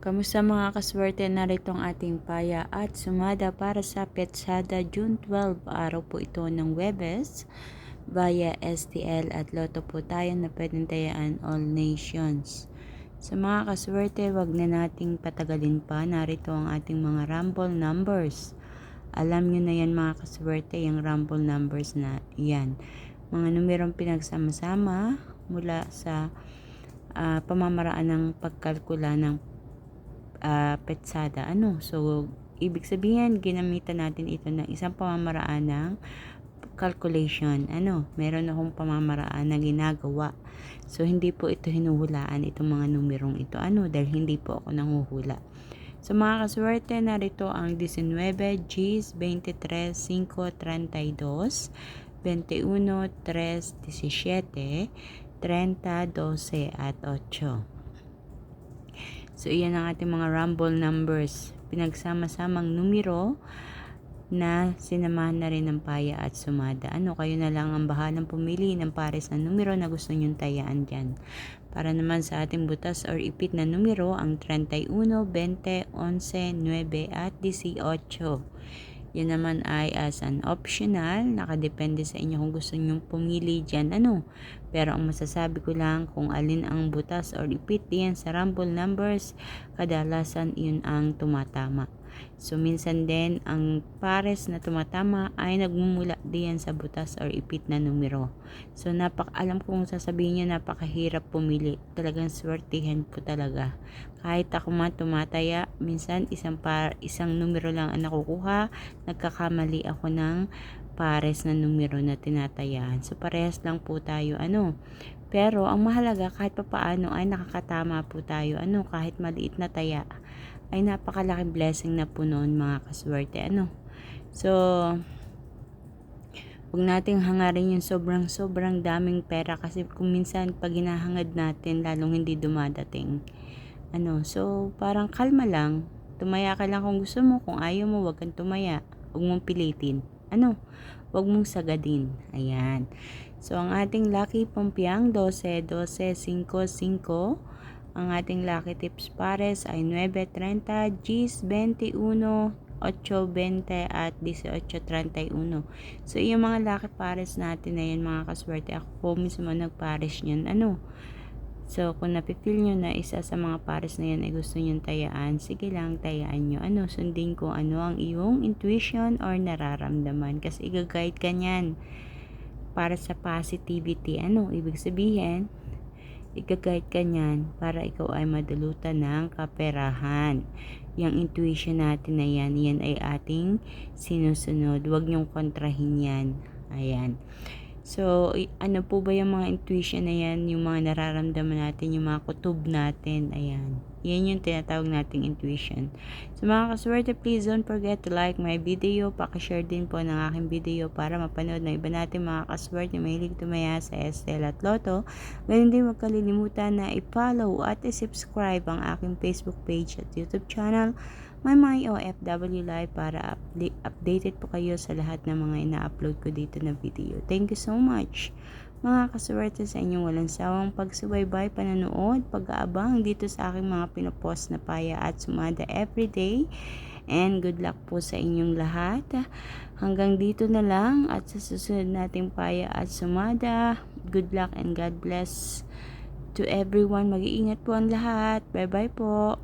Kamusta mga kaswerte, narito ang ating paya at sumada para sa Petsada June 12, araw po ito ng Webes, via STL at Lotto po tayo na pwedeng tayaan all nations. Sa mga kaswerte, wag na nating patagalin pa, narito ang ating mga rumble numbers. Alam nyo na yan mga kaswerte, yung rumble numbers na yan. Mga numerong pinagsama-sama mula sa pamamaraan ng pagkalkula ng Petsada. So, ibig sabihin, ginamitan natin ito ng isang pamamaraan ng calculation. Meron akong pamamaraan na ginagawa. So, hindi po ito hinuhulaan itong mga numerong ito. Dahil hindi po ako nanghuhula. So, mga kaswerte, narito ang 19, Gs, 23, 5, 32, 21, 3, 17, 30, 12, at 8. So, iyan ang ating mga rumble numbers. Pinagsama-samang numero na sinamahan na rin ng paya at sumada. Kayo na lang ang bahalang pumili ng pares na numero na gusto nyong tayaan dyan. Para naman sa ating butas or ipit na numero, ang 31, 20, 11, 9, at 18. Yan naman ay as an optional, nakadepende sa inyo kung gusto nyong pumili dyan. Pero ang masasabi ko lang, kung alin ang butas or ipit diyan sa rumble numbers, kadalasan yun ang tumatama. So, minsan din, ang pares na tumatama ay nagmumula diyan sa butas or ipit na numero. So, alam kong sasabihin nyo, napakahirap pumili. Talagang swertihan po talaga. Kahit ako man tumataya, minsan isang numero lang ang nakukuha, nagkakamali ako ng pares na numero na tinatayaan. So, parehas lang po tayo, Pero, ang mahalaga, kahit papaano ay nakakatama po tayo, kahit maliit na taya, ay napakalaking blessing na po noon mga kaswerte, So, huwag nating hangarin yung sobrang daming pera kasi kung minsan pag hinahangad natin, lalong hindi dumadating. So, parang kalma lang. Tumaya ka lang kung gusto mo. Kung ayaw mo, huwag kang tumaya. Huwag mong pilitin. Huwag mong sagadin. Ayan. So, ang ating lucky pampiang 12, 12, 5, 5. Ang ating lucky tips pares ay 9.30, Gs 21, 8.20 at 18.31. So, yung mga lucky pares natin na yan mga kaswerte, ako po mismo nagpares nyan. So, kung napipil nyo na isa sa mga pares na yan ay gusto nyo tayaan, sige lang, tayaan nyo. Sundin ko ang iyong intuition or nararamdaman. Kasi i-guide ka nyan para sa positivity. Ibig sabihin, i-guide ka nyan para ikaw ay madulutan ng kaperahan. Yung intuition natin na yan ay ating sinusunod. Huwag nyong kontrahin yan. Ayan. So, ano po ba yung mga intuition na yan? Yung mga nararamdaman natin, yung mga kutob natin. Ayan. Yan yung tinatawag nating intuition. So, mga kaswerte, please don't forget to like my video. Pakishare din po ng aking video para mapanood na iba natin mga kaswerte mahilig tumaya sa STL at Lotto. Ganun din, huwag kalilimutan na i-follow at i-subscribe ang aking Facebook page at YouTube channel, My OFW Live, para updated po kayo sa lahat ng mga ina-upload ko dito na video. Thank you so much mga kaswerte sa inyong walang sawang pagsubaybay, pananood, pag-aabang dito sa aking mga pinopost na paya at sumada everyday. And good luck po sa inyong lahat. Hanggang dito na lang at sa susunod nating paya at sumada. Good luck and God bless to everyone. Mag-iingat po ang lahat. Bye bye po.